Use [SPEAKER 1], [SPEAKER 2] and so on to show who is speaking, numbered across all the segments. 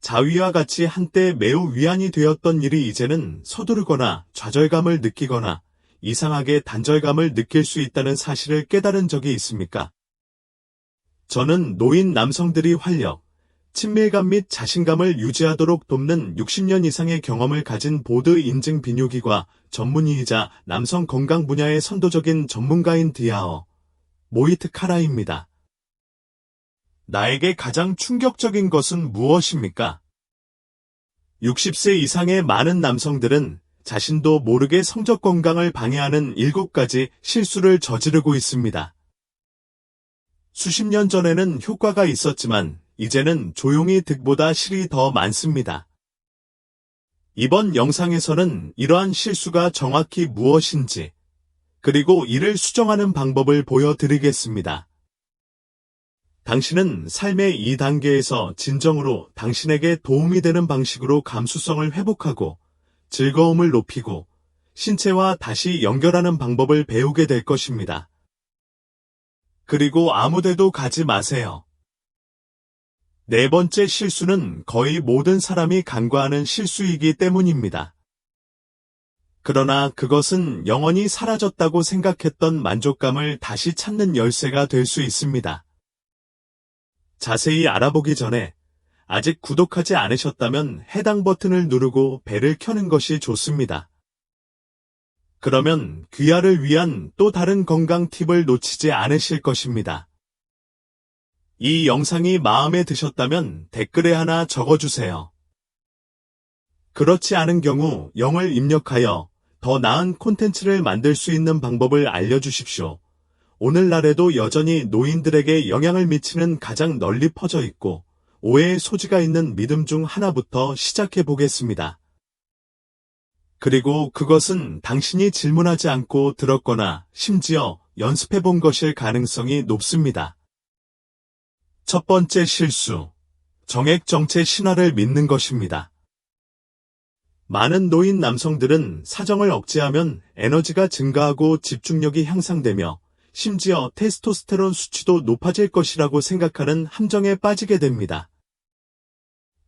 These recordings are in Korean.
[SPEAKER 1] 자위와 같이 한때 매우 위안이 되었던 일이 이제는 서두르거나 좌절감을 느끼거나 이상하게 단절감을 느낄 수 있다는 사실을 깨달은 적이 있습니까? 저는 노인 남성들이 활력, 친밀감 및 자신감을 유지하도록 돕는 60년 이상의 경험을 가진 보드 인증 비뇨기과 전문의이자 남성 건강 분야의 선도적인 전문가인 디아어 모이트 카라입니다. 나에게 가장 충격적인 것은 무엇입니까? 60세 이상의 많은 남성들은 자신도 모르게 성적 건강을 방해하는 7가지 실수를 저지르고 있습니다. 수십 년 전에는 효과가 있었지만 이제는 조용히 득보다 실이 더 많습니다. 이번 영상에서는 이러한 실수가 정확히 무엇인지, 그리고 이를 수정하는 방법을 보여드리겠습니다. 당신은 삶의 이 단계에서 진정으로 당신에게 도움이 되는 방식으로 감수성을 회복하고 즐거움을 높이고 신체와 다시 연결하는 방법을 배우게 될 것입니다. 그리고 아무데도 가지 마세요. 네 번째 실수는 거의 모든 사람이 간과하는 실수이기 때문입니다. 그러나 그것은 영원히 사라졌다고 생각했던 만족감을 다시 찾는 열쇠가 될 수 있습니다. 자세히 알아보기 전에 아직 구독하지 않으셨다면 해당 버튼을 누르고 벨을 켜는 것이 좋습니다. 그러면 귀하를 위한 또 다른 건강 팁을 놓치지 않으실 것입니다. 이 영상이 마음에 드셨다면 댓글에 하나 적어주세요. 그렇지 않은 경우 0을 입력하여 더 나은 콘텐츠를 만들 수 있는 방법을 알려주십시오. 오늘날에도 여전히 노인들에게 영향을 미치는 가장 널리 퍼져 있고 오해의 소지가 있는 믿음 중 하나부터 시작해 보겠습니다. 그리고 그것은 당신이 질문하지 않고 들었거나 심지어 연습해 본 것일 가능성이 높습니다. 첫 번째 실수, 정액정체 신화를 믿는 것입니다. 많은 노인 남성들은 사정을 억제하면 에너지가 증가하고 집중력이 향상되며 심지어 테스토스테론 수치도 높아질 것이라고 생각하는 함정에 빠지게 됩니다.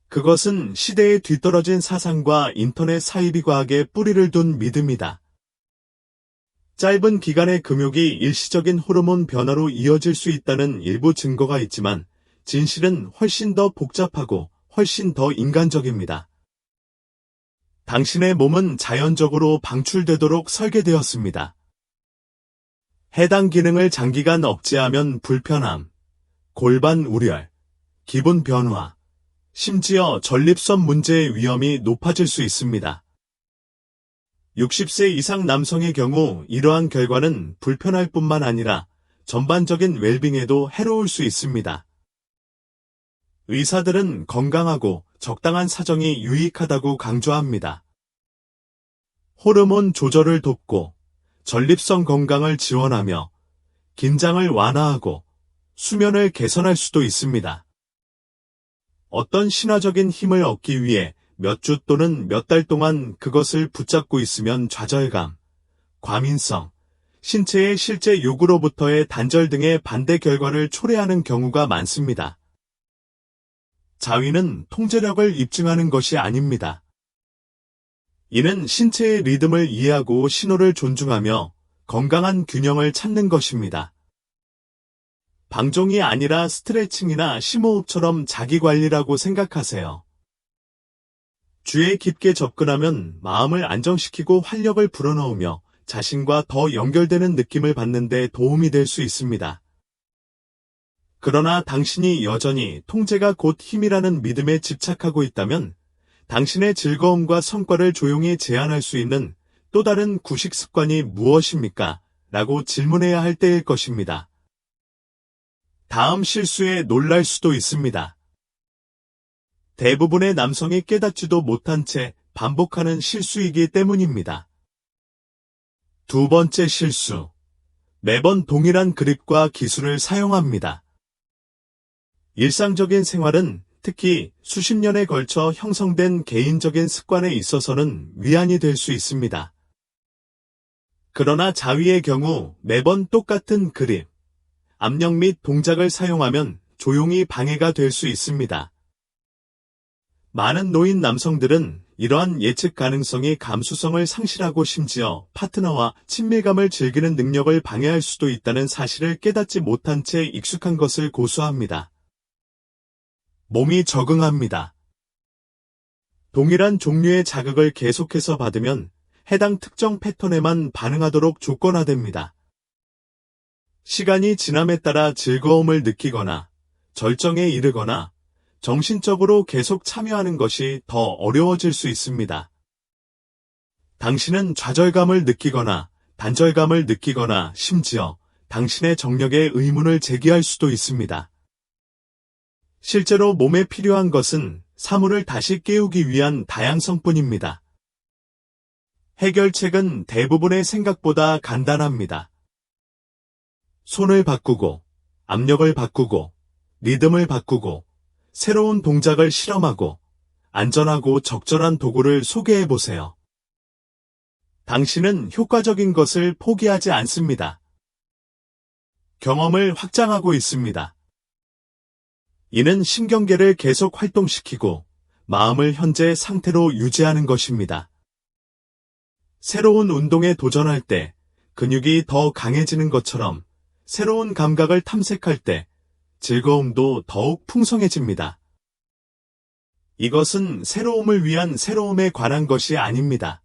[SPEAKER 1] 그것은 시대에 뒤떨어진 사상과 인터넷 사이비 과학에 뿌리를 둔 믿음이다. 짧은 기간의 금욕이 일시적인 호르몬 변화로 이어질 수 있다는 일부 증거가 있지만 진실은 훨씬 더 복잡하고 훨씬 더 인간적입니다. 당신의 몸은 자연적으로 방출되도록 설계되었습니다. 해당 기능을 장기간 억제하면 불편함, 골반 우열, 기분 변화, 심지어 전립선 문제의 위험이 높아질 수 있습니다. 60세 이상 남성의 경우 이러한 결과는 불편할 뿐만 아니라 전반적인 웰빙에도 해로울 수 있습니다. 의사들은 건강하고 적당한 사정이 유익하다고 강조합니다. 호르몬 조절을 돕고 전립선 건강을 지원하며 긴장을 완화하고 수면을 개선할 수도 있습니다. 어떤 신화적인 힘을 얻기 위해 몇 주 또는 몇 달 동안 그것을 붙잡고 있으면 좌절감, 과민성, 신체의 실제 요구로부터의 단절 등의 반대 결과를 초래하는 경우가 많습니다. 자위는 통제력을 입증하는 것이 아닙니다. 이는 신체의 리듬을 이해하고 신호를 존중하며 건강한 균형을 찾는 것입니다. 방종이 아니라 스트레칭이나 심호흡처럼 자기관리라고 생각하세요. 주에 깊게 접근하면 마음을 안정시키고 활력을 불어넣으며 자신과 더 연결되는 느낌을 받는 데 도움이 될 수 있습니다. 그러나 당신이 여전히 통제가 곧 힘이라는 믿음에 집착하고 있다면 당신의 즐거움과 성과를 조용히 제한할 수 있는 또 다른 구식 습관이 무엇입니까? 라고 질문해야 할 때일 것입니다. 다음 실수에 놀랄 수도 있습니다. 대부분의 남성이 깨닫지도 못한 채 반복하는 실수이기 때문입니다. 두 번째 실수. 매번 동일한 그립과 기술을 사용합니다. 일상적인 생활은 특히 수십 년에 걸쳐 형성된 개인적인 습관에 있어서는 위안이 될 수 있습니다. 그러나 자위의 경우 매번 똑같은 그립, 압력 및 동작을 사용하면 조용히 방해가 될 수 있습니다. 많은 노인 남성들은 이러한 예측 가능성이 감수성을 상실하고 심지어 파트너와 친밀감을 즐기는 능력을 방해할 수도 있다는 사실을 깨닫지 못한 채 익숙한 것을 고수합니다. 몸이 적응합니다. 동일한 종류의 자극을 계속해서 받으면 해당 특정 패턴에만 반응하도록 조건화됩니다. 시간이 지남에 따라 즐거움을 느끼거나 절정에 이르거나 정신적으로 계속 참여하는 것이 더 어려워질 수 있습니다. 당신은 좌절감을 느끼거나 단절감을 느끼거나 심지어 당신의 정력에 의문을 제기할 수도 있습니다. 실제로 몸에 필요한 것은 사물을 다시 깨우기 위한 다양성뿐입니다. 해결책은 대부분의 생각보다 간단합니다. 손을 바꾸고, 압력을 바꾸고, 리듬을 바꾸고, 새로운 동작을 실험하고, 안전하고 적절한 도구를 소개해 보세요. 당신은 효과적인 것을 포기하지 않습니다. 경험을 확장하고 있습니다. 이는 신경계를 계속 활동시키고 마음을 현재 상태로 유지하는 것입니다. 새로운 운동에 도전할 때 근육이 더 강해지는 것처럼 새로운 감각을 탐색할 때 즐거움도 더욱 풍성해집니다. 이것은 새로움을 위한 새로움에 관한 것이 아닙니다.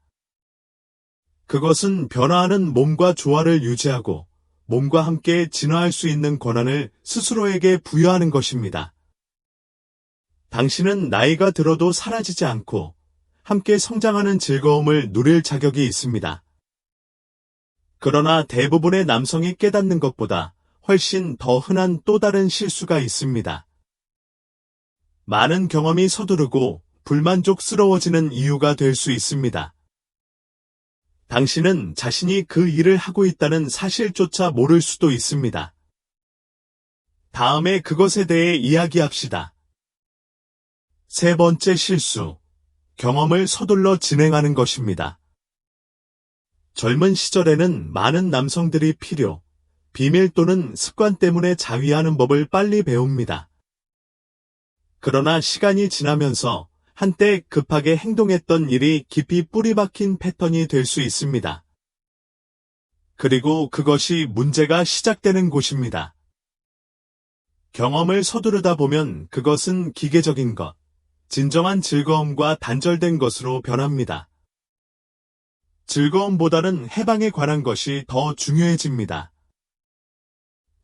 [SPEAKER 1] 그것은 변화하는 몸과 조화를 유지하고 몸과 함께 진화할 수 있는 권한을 스스로에게 부여하는 것입니다. 당신은 나이가 들어도 사라지지 않고 함께 성장하는 즐거움을 누릴 자격이 있습니다. 그러나 대부분의 남성이 깨닫는 것보다 훨씬 더 흔한 또 다른 실수가 있습니다. 많은 경험이 서두르고 불만족스러워지는 이유가 될 수 있습니다. 당신은 자신이 그 일을 하고 있다는 사실조차 모를 수도 있습니다. 다음에 그것에 대해 이야기합시다. 세 번째 실수, 경험을 서둘러 진행하는 것입니다. 젊은 시절에는 많은 남성들이 필요, 비밀 또는 습관 때문에 자위하는 법을 빨리 배웁니다. 그러나 시간이 지나면서 한때 급하게 행동했던 일이 깊이 뿌리박힌 패턴이 될 수 있습니다. 그리고 그것이 문제가 시작되는 곳입니다. 경험을 서두르다 보면 그것은 기계적인 것, 진정한 즐거움과 단절된 것으로 변합니다. 즐거움보다는 해방에 관한 것이 더 중요해집니다.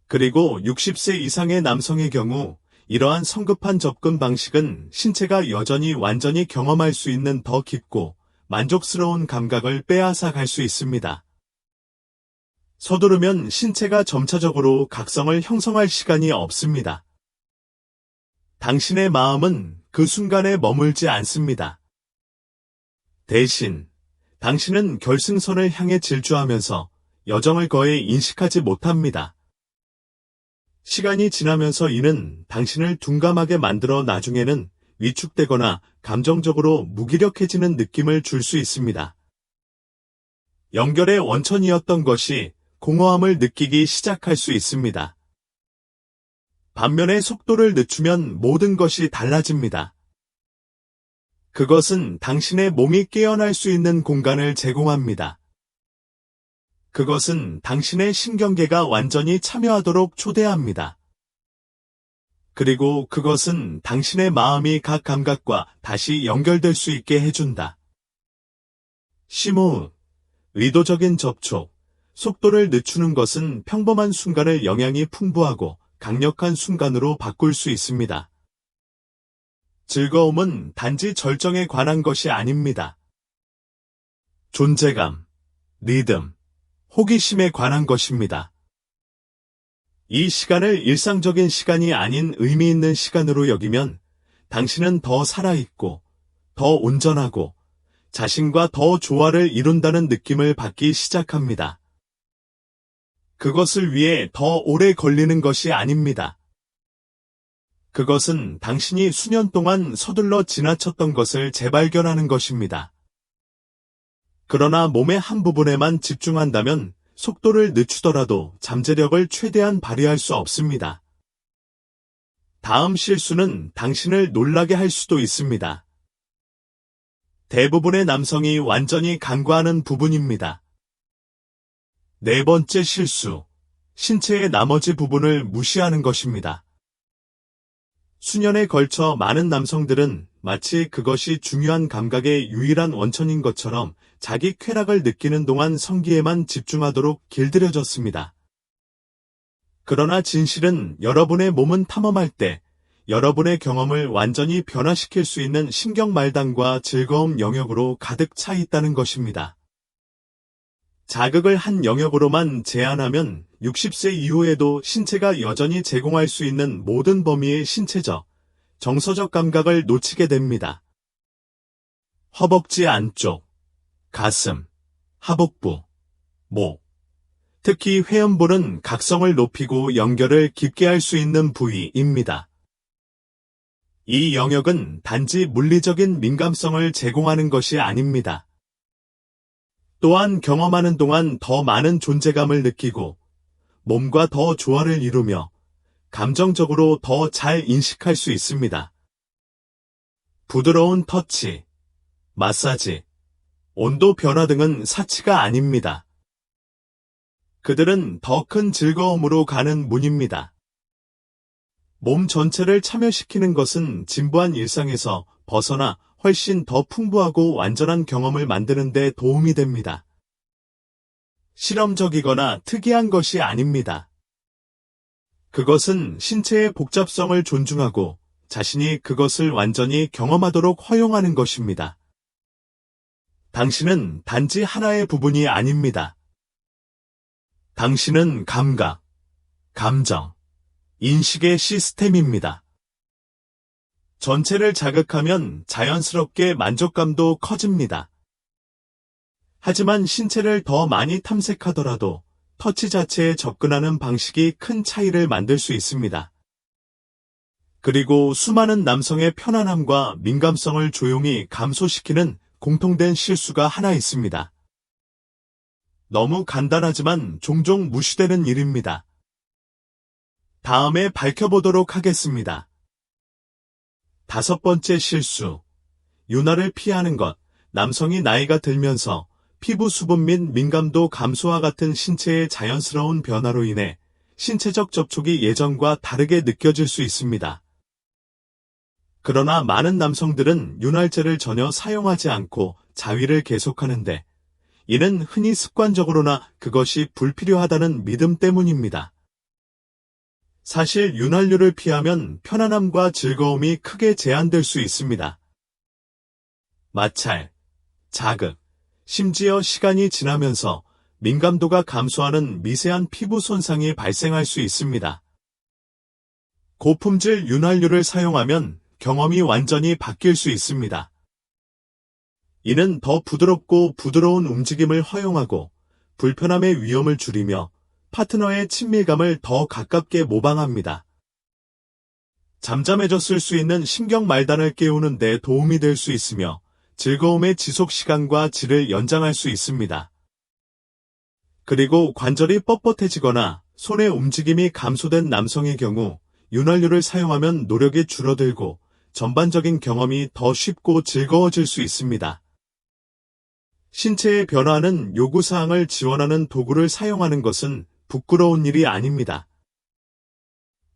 [SPEAKER 1] 그리고 60세 이상의 남성의 경우 이러한 성급한 접근 방식은 신체가 여전히 완전히 경험할 수 있는 더 깊고 만족스러운 감각을 빼앗아 갈 수 있습니다. 서두르면 신체가 점차적으로 각성을 형성할 시간이 없습니다. 당신의 마음은 그 순간에 머물지 않습니다. 대신 당신은 결승선을 향해 질주하면서 여정을 거의 인식하지 못합니다. 시간이 지나면서 이는 당신을 둔감하게 만들어 나중에는 위축되거나 감정적으로 무기력해지는 느낌을 줄 수 있습니다. 연결의 원천이었던 것이 공허함을 느끼기 시작할 수 있습니다. 반면에 속도를 늦추면 모든 것이 달라집니다. 그것은 당신의 몸이 깨어날 수 있는 공간을 제공합니다. 그것은 당신의 신경계가 완전히 참여하도록 초대합니다. 그리고 그것은 당신의 마음이 각 감각과 다시 연결될 수 있게 해준다. 심호흡, 의도적인 접촉, 속도를 늦추는 것은 평범한 순간을 영향이 풍부하고 강력한 순간으로 바꿀 수 있습니다. 즐거움은 단지 절정에 관한 것이 아닙니다. 존재감, 리듬, 호기심에 관한 것입니다. 이 시간을 일상적인 시간이 아닌 의미 있는 시간으로 여기면 당신은 더 살아있고, 더 온전하고, 자신과 더 조화를 이룬다는 느낌을 받기 시작합니다. 그것을 위해 더 오래 걸리는 것이 아닙니다. 그것은 당신이 수년 동안 서둘러 지나쳤던 것을 재발견하는 것입니다. 그러나 몸의 한 부분에만 집중한다면 속도를 늦추더라도 잠재력을 최대한 발휘할 수 없습니다. 다음 실수는 당신을 놀라게 할 수도 있습니다. 대부분의 남성이 완전히 간과하는 부분입니다. 네 번째 실수. 신체의 나머지 부분을 무시하는 것입니다. 수년에 걸쳐 많은 남성들은 마치 그것이 중요한 감각의 유일한 원천인 것처럼 자기 쾌락을 느끼는 동안 성기에만 집중하도록 길들여졌습니다. 그러나 진실은 여러분의 몸은 탐험할 때 여러분의 경험을 완전히 변화시킬 수 있는 신경말단과 즐거움 영역으로 가득 차 있다는 것입니다. 자극을 한 영역으로만 제한하면 60세 이후에도 신체가 여전히 제공할 수 있는 모든 범위의 신체적, 정서적 감각을 놓치게 됩니다. 허벅지 안쪽, 가슴, 하복부, 목, 특히 회음부는 각성을 높이고 연결을 깊게 할 수 있는 부위입니다. 이 영역은 단지 물리적인 민감성을 제공하는 것이 아닙니다. 또한 경험하는 동안 더 많은 존재감을 느끼고 몸과 더 조화를 이루며 감정적으로 더 잘 인식할 수 있습니다. 부드러운 터치, 마사지, 온도 변화 등은 사치가 아닙니다. 그들은 더 큰 즐거움으로 가는 문입니다. 몸 전체를 참여시키는 것은 진부한 일상에서 벗어나 훨씬 더 풍부하고 완전한 경험을 만드는 데 도움이 됩니다. 실험적이거나 특이한 것이 아닙니다. 그것은 신체의 복잡성을 존중하고 자신이 그것을 완전히 경험하도록 허용하는 것입니다. 당신은 단지 하나의 부분이 아닙니다. 당신은 감각, 감정, 인식의 시스템입니다. 전체를 자극하면 자연스럽게 만족감도 커집니다. 하지만 신체를 더 많이 탐색하더라도 터치 자체에 접근하는 방식이 큰 차이를 만들 수 있습니다. 그리고 수많은 남성의 편안함과 민감성을 조용히 감소시키는 공통된 실수가 하나 있습니다. 너무 간단하지만 종종 무시되는 일입니다. 다음에 밝혀보도록 하겠습니다. 다섯 번째 실수. 윤활을 피하는 것. 남성이 나이가 들면서 피부 수분 및 민감도 감소와 같은 신체의 자연스러운 변화로 인해 신체적 접촉이 예전과 다르게 느껴질 수 있습니다. 그러나 많은 남성들은 윤활제를 전혀 사용하지 않고 자위를 계속하는데 이는 흔히 습관적으로나 그것이 불필요하다는 믿음 때문입니다. 사실 윤활유를 피하면 편안함과 즐거움이 크게 제한될 수 있습니다. 마찰, 자극, 심지어 시간이 지나면서 민감도가 감소하는 미세한 피부 손상이 발생할 수 있습니다. 고품질 윤활유를 사용하면 경험이 완전히 바뀔 수 있습니다. 이는 더 부드럽고 부드러운 움직임을 허용하고 불편함의 위험을 줄이며 파트너의 친밀감을 더 가깝게 모방합니다. 잠잠해졌을 수 있는 신경 말단을 깨우는 데 도움이 될 수 있으며 즐거움의 지속 시간과 질을 연장할 수 있습니다. 그리고 관절이 뻣뻣해지거나 손의 움직임이 감소된 남성의 경우 윤활유를 사용하면 노력이 줄어들고 전반적인 경험이 더 쉽고 즐거워질 수 있습니다. 신체의 변화는 요구사항을 지원하는 도구를 사용하는 것은 부끄러운 일이 아닙니다.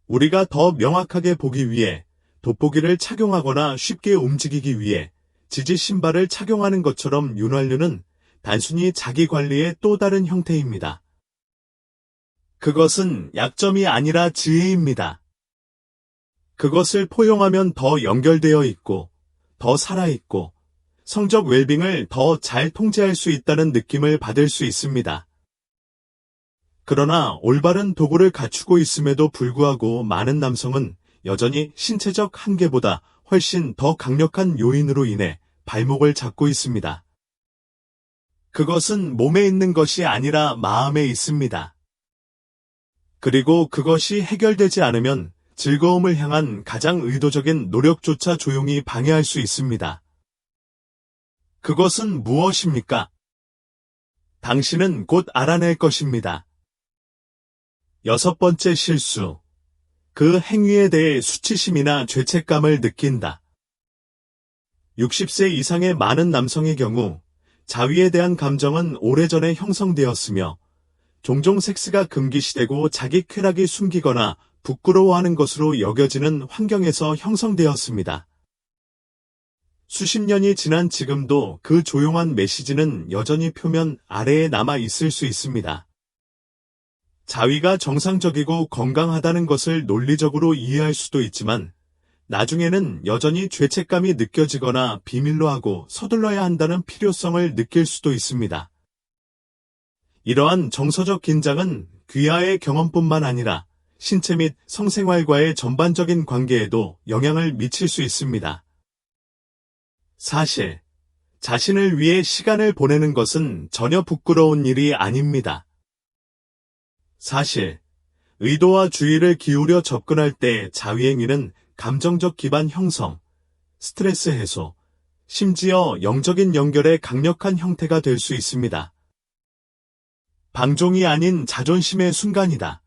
[SPEAKER 1] 우리가 더 명확하게 보기 위해 돋보기를 착용하거나 쉽게 움직이기 위해 지지 신발을 착용하는 것처럼 윤활유는 단순히 자기 관리의 또 다른 형태입니다. 그것은 약점이 아니라 지혜입니다. 그것을 포용하면 더 연결되어 있고, 더 살아있고, 성적 웰빙을 더 잘 통제할 수 있다는 느낌을 받을 수 있습니다. 그러나 올바른 도구를 갖추고 있음에도 불구하고 많은 남성은 여전히 신체적 한계보다 훨씬 더 강력한 요인으로 인해 발목을 잡고 있습니다. 그것은 몸에 있는 것이 아니라 마음에 있습니다. 그리고 그것이 해결되지 않으면 즐거움을 향한 가장 의도적인 노력조차 조용히 방해할 수 있습니다. 그것은 무엇입니까? 당신은 곧 알아낼 것입니다. 여섯 번째 실수. 그 행위에 대해 수치심이나 죄책감을 느낀다. 60세 이상의 많은 남성의 경우 자위에 대한 감정은 오래전에 형성되었으며 종종 섹스가 금기시되고 자기 쾌락이 숨기거나 부끄러워하는 것으로 여겨지는 환경에서 형성되었습니다. 수십 년이 지난 지금도 그 조용한 메시지는 여전히 표면 아래에 남아 있을 수 있습니다. 자위가 정상적이고 건강하다는 것을 논리적으로 이해할 수도 있지만 나중에는 여전히 죄책감이 느껴지거나 비밀로 하고 서둘러야 한다는 필요성을 느낄 수도 있습니다. 이러한 정서적 긴장은 귀하의 경험뿐만 아니라 신체 및 성생활과의 전반적인 관계에도 영향을 미칠 수 있습니다. 사실, 자신을 위해 시간을 보내는 것은 전혀 부끄러운 일이 아닙니다. 사실, 의도와 주의를 기울여 접근할 때 자위행위는 감정적 기반 형성, 스트레스 해소, 심지어 영적인 연결의 강력한 형태가 될 수 있습니다. 방종이 아닌 자존심의 순간이다.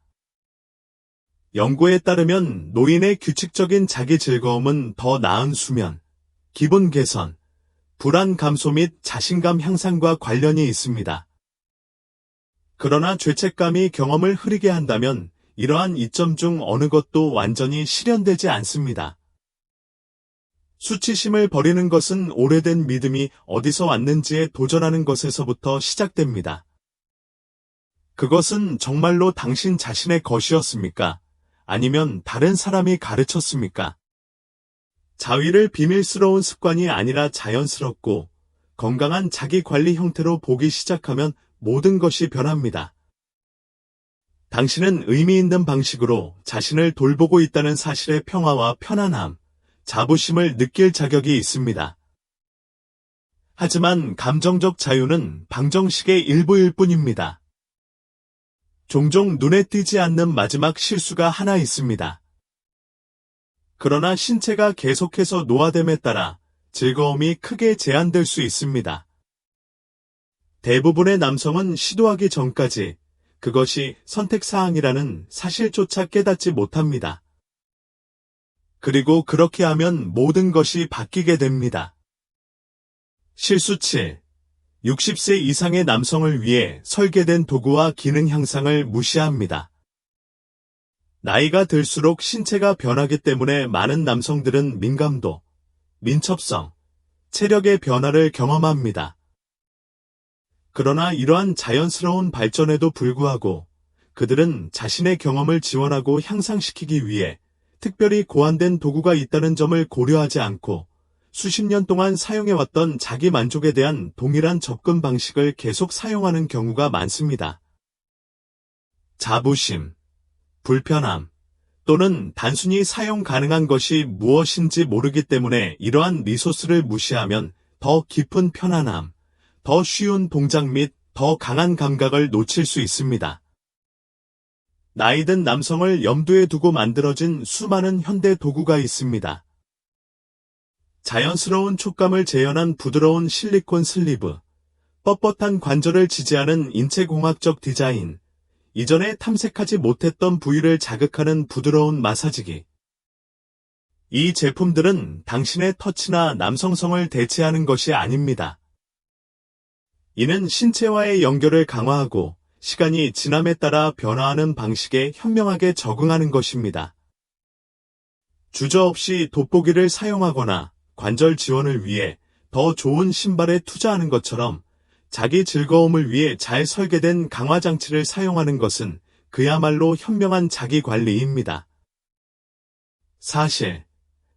[SPEAKER 1] 연구에 따르면 노인의 규칙적인 자기 즐거움은 더 나은 수면, 기분 개선, 불안 감소 및 자신감 향상과 관련이 있습니다. 그러나 죄책감이 경험을 흐리게 한다면 이러한 이점 중 어느 것도 완전히 실현되지 않습니다. 수치심을 버리는 것은 오래된 믿음이 어디서 왔는지에 도전하는 것에서부터 시작됩니다. 그것은 정말로 당신 자신의 것이었습니까? 아니면 다른 사람이 가르쳤습니까? 자위를 비밀스러운 습관이 아니라 자연스럽고 건강한 자기관리 형태로 보기 시작하면 모든 것이 변합니다. 당신은 의미 있는 방식으로 자신을 돌보고 있다는 사실의 평화와 편안함, 자부심을 느낄 자격이 있습니다. 하지만 감정적 자유는 방정식의 일부일 뿐입니다. 종종 눈에 띄지 않는 마지막 실수가 하나 있습니다. 그러나 신체가 계속해서 노화됨에 따라 즐거움이 크게 제한될 수 있습니다. 대부분의 남성은 시도하기 전까지 그것이 선택사항이라는 사실조차 깨닫지 못합니다. 그리고 그렇게 하면 모든 것이 바뀌게 됩니다. 실수 7. 60세 이상의 남성을 위해 설계된 도구와 기능 향상을 무시합니다. 나이가 들수록 신체가 변하기 때문에 많은 남성들은 민감도, 민첩성, 체력의 변화를 경험합니다. 그러나 이러한 자연스러운 발전에도 불구하고 그들은 자신의 경험을 지원하고 향상시키기 위해 특별히 고안된 도구가 있다는 점을 고려하지 않고 수십 년 동안 사용해왔던 자기 만족에 대한 동일한 접근 방식을 계속 사용하는 경우가 많습니다. 자부심, 불편함, 또는 단순히 사용 가능한 것이 무엇인지 모르기 때문에 이러한 리소스를 무시하면 더 깊은 편안함, 더 쉬운 동작 및 더 강한 감각을 놓칠 수 있습니다. 나이든 남성을 염두에 두고 만들어진 수많은 현대 도구가 있습니다. 자연스러운 촉감을 재현한 부드러운 실리콘 슬리브, 뻣뻣한 관절을 지지하는 인체공학적 디자인, 이전에 탐색하지 못했던 부위를 자극하는 부드러운 마사지기. 이 제품들은 당신의 터치나 남성성을 대체하는 것이 아닙니다. 이는 신체와의 연결을 강화하고 시간이 지남에 따라 변화하는 방식에 현명하게 적응하는 것입니다. 주저없이 돋보기를 사용하거나 관절 지원을 위해 더 좋은 신발에 투자하는 것처럼 자기 즐거움을 위해 잘 설계된 강화 장치를 사용하는 것은 그야말로 현명한 자기 관리입니다. 사실,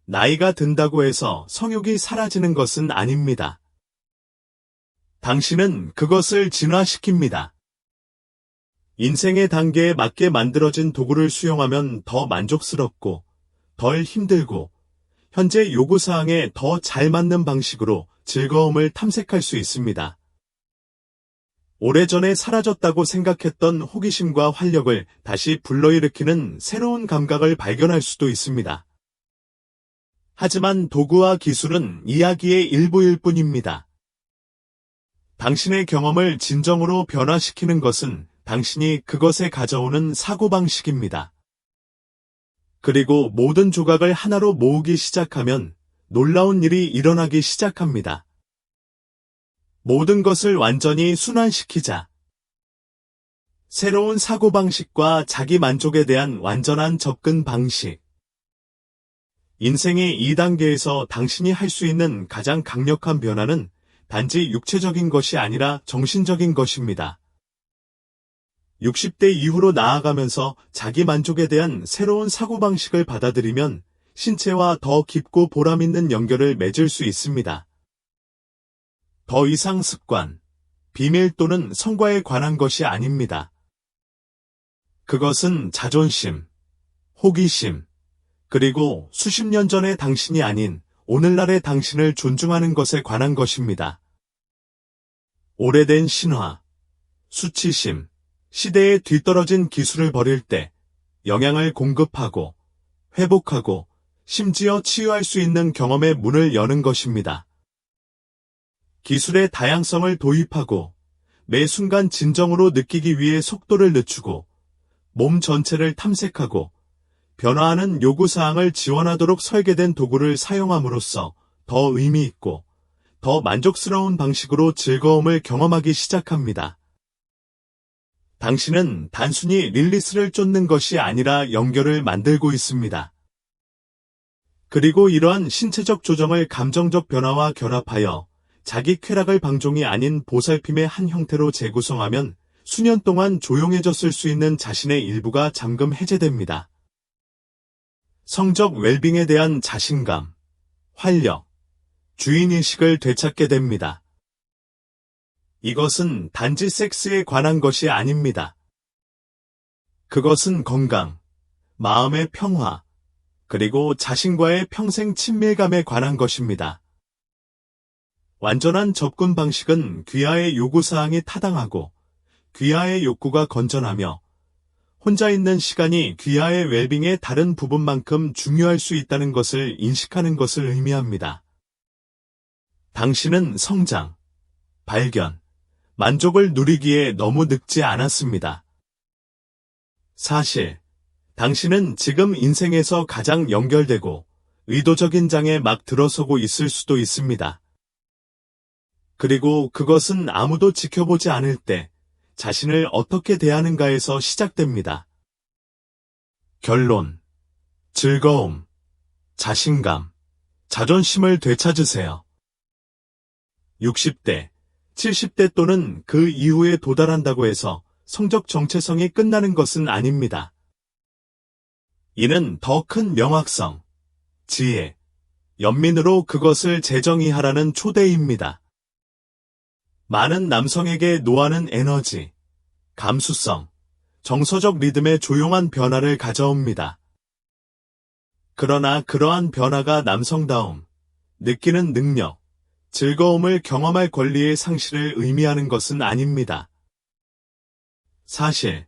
[SPEAKER 1] 나이가 든다고 해서 성욕이 사라지는 것은 아닙니다. 당신은 그것을 진화시킵니다. 인생의 단계에 맞게 만들어진 도구를 수용하면 더 만족스럽고, 덜 힘들고, 현재 요구사항에 더 잘 맞는 방식으로 즐거움을 탐색할 수 있습니다. 오래전에 사라졌다고 생각했던 호기심과 활력을 다시 불러일으키는 새로운 감각을 발견할 수도 있습니다. 하지만 도구와 기술은 이야기의 일부일 뿐입니다. 당신의 경험을 진정으로 변화시키는 것은 당신이 그것에 가져오는 사고방식입니다. 그리고 모든 조각을 하나로 모으기 시작하면 놀라운 일이 일어나기 시작합니다. 모든 것을 완전히 순환시키자. 새로운 사고방식과 자기 만족에 대한 완전한 접근 방식. 인생의 2단계에서 당신이 할 수 있는 가장 강력한 변화는 단지 육체적인 것이 아니라 정신적인 것입니다. 60대 이후로 나아가면서 자기 만족에 대한 새로운 사고방식을 받아들이면 신체와 더 깊고 보람있는 연결을 맺을 수 있습니다. 더 이상 습관, 비밀 또는 성과에 관한 것이 아닙니다. 그것은 자존심, 호기심, 그리고 수십 년 전의 당신이 아닌 오늘날의 당신을 존중하는 것에 관한 것입니다. 오래된 신화, 수치심, 시대에 뒤떨어진 기술을 버릴 때 영향을 공급하고 회복하고 심지어 치유할 수 있는 경험의 문을 여는 것입니다. 기술의 다양성을 도입하고 매 순간 진정으로 느끼기 위해 속도를 늦추고 몸 전체를 탐색하고 변화하는 요구사항을 지원하도록 설계된 도구를 사용함으로써 더 의미 있고 더 만족스러운 방식으로 즐거움을 경험하기 시작합니다. 당신은 단순히 릴리스를 쫓는 것이 아니라 연결을 만들고 있습니다. 그리고 이러한 신체적 조정을 감정적 변화와 결합하여 자기 쾌락을 방종이 아닌 보살핌의 한 형태로 재구성하면 수년 동안 조용해졌을 수 있는 자신의 일부가 잠금 해제됩니다. 성적 웰빙에 대한 자신감, 활력, 주인의식을 되찾게 됩니다. 이것은 단지 섹스에 관한 것이 아닙니다. 그것은 건강, 마음의 평화, 그리고 자신과의 평생 친밀감에 관한 것입니다. 완전한 접근 방식은 귀하의 요구사항이 타당하고 귀하의 욕구가 건전하며 혼자 있는 시간이 귀하의 웰빙의 다른 부분만큼 중요할 수 있다는 것을 인식하는 것을 의미합니다. 당신은 성장, 발견, 만족을 누리기에 너무 늙지 않았습니다. 사실, 당신은 지금 인생에서 가장 연결되고 의도적인 장에 막 들어서고 있을 수도 있습니다. 그리고 그것은 아무도 지켜보지 않을 때 자신을 어떻게 대하는가에서 시작됩니다. 결론, 즐거움, 자신감, 자존심을 되찾으세요. 60대, 70대 또는 그 이후에 도달한다고 해서 성적 정체성이 끝나는 것은 아닙니다. 이는 더 큰 명확성, 지혜, 연민으로 그것을 재정의하라는 초대입니다. 많은 남성에게 노화는 에너지, 감수성, 정서적 리듬의 조용한 변화를 가져옵니다. 그러나 그러한 변화가 남성다움, 느끼는 능력, 즐거움을 경험할 권리의 상실을 의미하는 것은 아닙니다. 사실,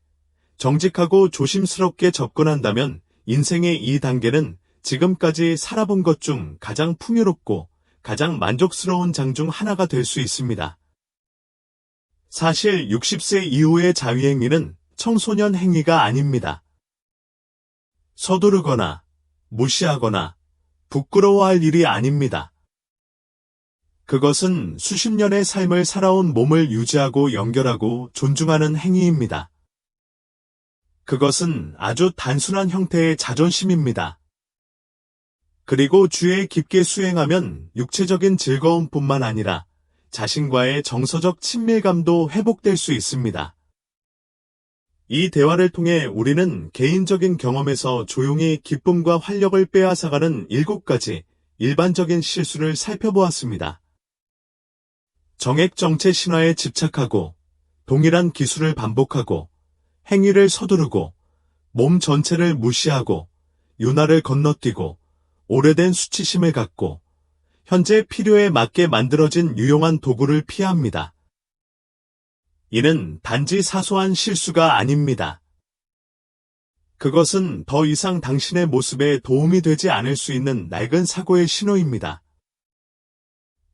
[SPEAKER 1] 정직하고 조심스럽게 접근한다면 인생의 이 단계는 지금까지 살아본 것 중 가장 풍요롭고 가장 만족스러운 장 중 하나가 될 수 있습니다. 사실 60세 이후의 자유행위는 청소년 행위가 아닙니다. 서두르거나 무시하거나 부끄러워할 일이 아닙니다. 그것은 수십 년의 삶을 살아온 몸을 유지하고 연결하고 존중하는 행위입니다. 그것은 아주 단순한 형태의 자존심입니다. 그리고 주에 깊게 수행하면 육체적인 즐거움뿐만 아니라 자신과의 정서적 친밀감도 회복될 수 있습니다. 이 대화를 통해 우리는 개인적인 경험에서 조용히 기쁨과 활력을 빼앗아가는 7가지 일반적인 실수를 살펴보았습니다. 정액정체 신화에 집착하고 동일한 기술을 반복하고 행위를 서두르고 몸 전체를 무시하고 윤활을 건너뛰고 오래된 수치심을 갖고 현재 필요에 맞게 만들어진 유용한 도구를 피합니다. 이는 단지 사소한 실수가 아닙니다. 그것은 더 이상 당신의 모습에 도움이 되지 않을 수 있는 낡은 사고의 신호입니다.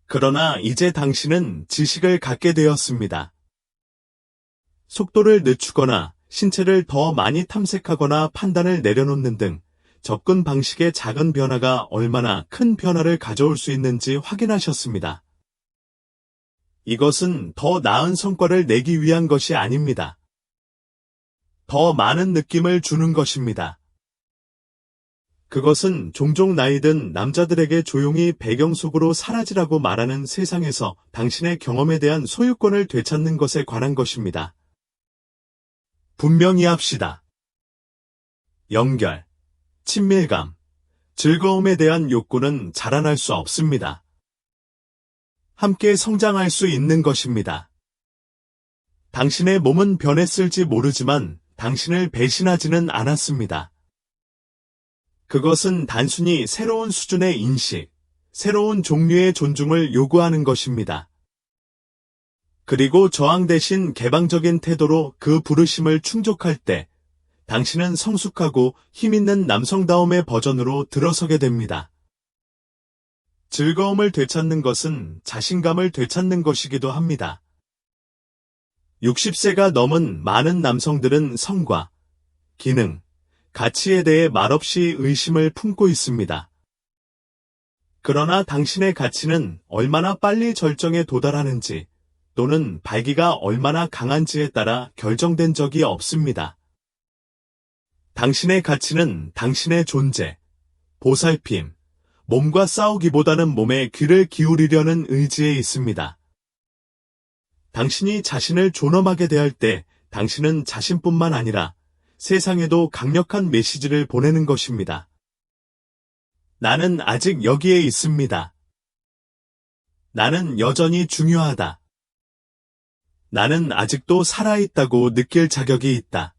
[SPEAKER 1] 그러나 이제 당신은 지식을 갖게 되었습니다. 속도를 늦추거나 신체를 더 많이 탐색하거나 판단을 내려놓는 등 접근 방식의 작은 변화가 얼마나 큰 변화를 가져올 수 있는지 확인하셨습니다. 이것은 더 나은 성과를 내기 위한 것이 아닙니다. 더 많은 느낌을 주는 것입니다. 그것은 종종 나이든 남자들에게 조용히 배경 속으로 사라지라고 말하는 세상에서 당신의 경험에 대한 소유권을 되찾는 것에 관한 것입니다. 분명히 합시다. 연결, 친밀감, 즐거움에 대한 욕구는 자라날 수 없습니다. 함께 성장할 수 있는 것입니다. 당신의 몸은 변했을지 모르지만 당신을 배신하지는 않았습니다. 그것은 단순히 새로운 수준의 인식, 새로운 종류의 존중을 요구하는 것입니다. 그리고 저항 대신 개방적인 태도로 그 부르심을 충족할 때 당신은 성숙하고 힘있는 남성다움의 버전으로 들어서게 됩니다. 즐거움을 되찾는 것은 자신감을 되찾는 것이기도 합니다. 60세가 넘은 많은 남성들은 성과, 기능, 가치에 대해 말없이 의심을 품고 있습니다. 그러나 당신의 가치는 얼마나 빨리 절정에 도달하는지 또는 발기가 얼마나 강한지에 따라 결정된 적이 없습니다. 당신의 가치는 당신의 존재, 보살핌, 몸과 싸우기보다는 몸에 귀를 기울이려는 의지에 있습니다. 당신이 자신을 존엄하게 대할 때 당신은 자신뿐만 아니라 세상에도 강력한 메시지를 보내는 것입니다. 나는 아직 여기에 있습니다. 나는 여전히 중요하다. 나는 아직도 살아있다고 느낄 자격이 있다.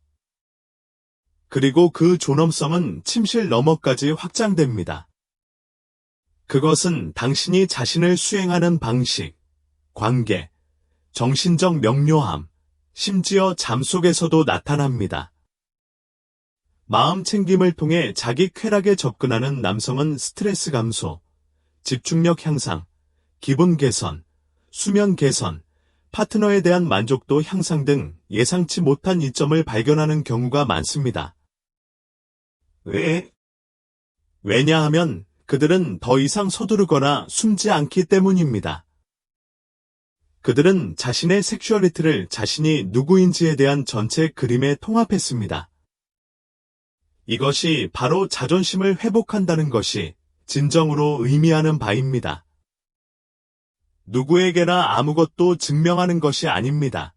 [SPEAKER 1] 그리고 그 존엄성은 침실 너머까지 확장됩니다. 그것은 당신이 자신을 수행하는 방식, 관계, 정신적 명료함, 심지어 잠 속에서도 나타납니다. 마음 챙김을 통해 자기 쾌락에 접근하는 남성은 스트레스 감소, 집중력 향상, 기분 개선, 수면 개선, 파트너에 대한 만족도 향상 등 예상치 못한 이점을 발견하는 경우가 많습니다. 왜? 왜냐하면 그들은 더 이상 서두르거나 숨지 않기 때문입니다. 그들은 자신의 섹슈얼리티를 자신이 누구인지에 대한 전체 그림에 통합했습니다. 이것이 바로 자존심을 회복한다는 것이 진정으로 의미하는 바입니다. 누구에게나 아무것도 증명하는 것이 아닙니다.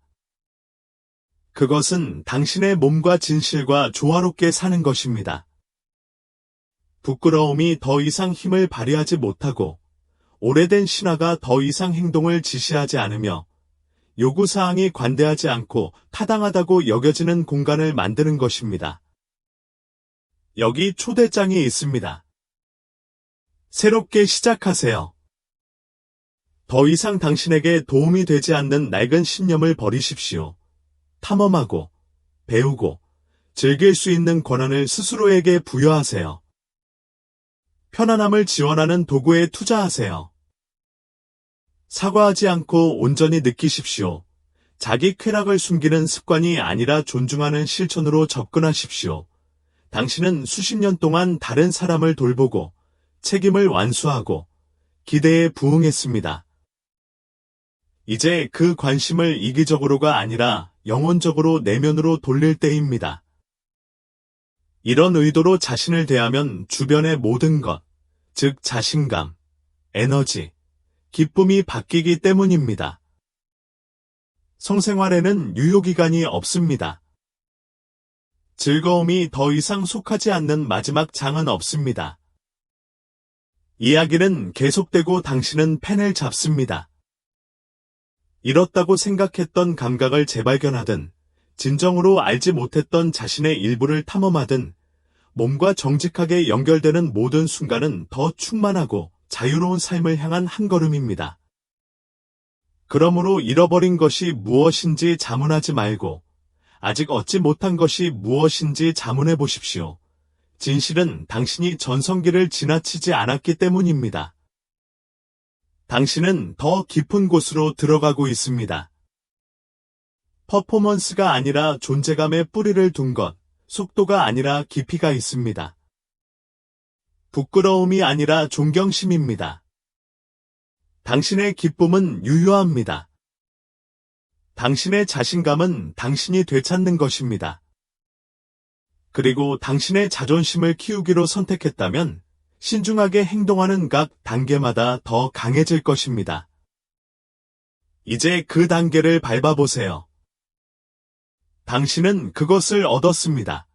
[SPEAKER 1] 그것은 당신의 몸과 진실과 조화롭게 사는 것입니다. 부끄러움이 더 이상 힘을 발휘하지 못하고 오래된 신화가 더 이상 행동을 지시하지 않으며 요구사항이 관대하지 않고 타당하다고 여겨지는 공간을 만드는 것입니다. 여기 초대장이 있습니다. 새롭게 시작하세요. 더 이상 당신에게 도움이 되지 않는 낡은 신념을 버리십시오. 탐험하고, 배우고, 즐길 수 있는 권한을 스스로에게 부여하세요. 편안함을 지원하는 도구에 투자하세요. 사과하지 않고 온전히 느끼십시오. 자기 쾌락을 숨기는 습관이 아니라 존중하는 실천으로 접근하십시오. 당신은 수십 년 동안 다른 사람을 돌보고 책임을 완수하고 기대에 부응했습니다. 이제 그 관심을 이기적으로가 아니라 영혼적으로 내면으로 돌릴 때입니다. 이런 의도로 자신을 대하면 주변의 모든 것, 즉 자신감, 에너지, 기쁨이 바뀌기 때문입니다. 성생활에는 유효기간이 없습니다. 즐거움이 더 이상 속하지 않는 마지막 장은 없습니다. 이야기는 계속되고 당신은 펜을 잡습니다. 잃었다고 생각했던 감각을 재발견하든, 진정으로 알지 못했던 자신의 일부를 탐험하든, 몸과 정직하게 연결되는 모든 순간은 더 충만하고 자유로운 삶을 향한 한 걸음입니다. 그러므로 잃어버린 것이 무엇인지 자문하지 말고, 아직 얻지 못한 것이 무엇인지 자문해 보십시오. 진실은 당신이 전성기를 지나치지 않았기 때문입니다. 당신은 더 깊은 곳으로 들어가고 있습니다. 퍼포먼스가 아니라 존재감에 뿌리를 둔 것, 속도가 아니라 깊이가 있습니다. 부끄러움이 아니라 존경심입니다. 당신의 기쁨은 유효합니다. 당신의 자신감은 당신이 되찾는 것입니다. 그리고 당신의 자존심을 키우기로 선택했다면 신중하게 행동하는 각 단계마다 더 강해질 것입니다. 이제 그 단계를 밟아보세요. 당신은 그것을 얻었습니다.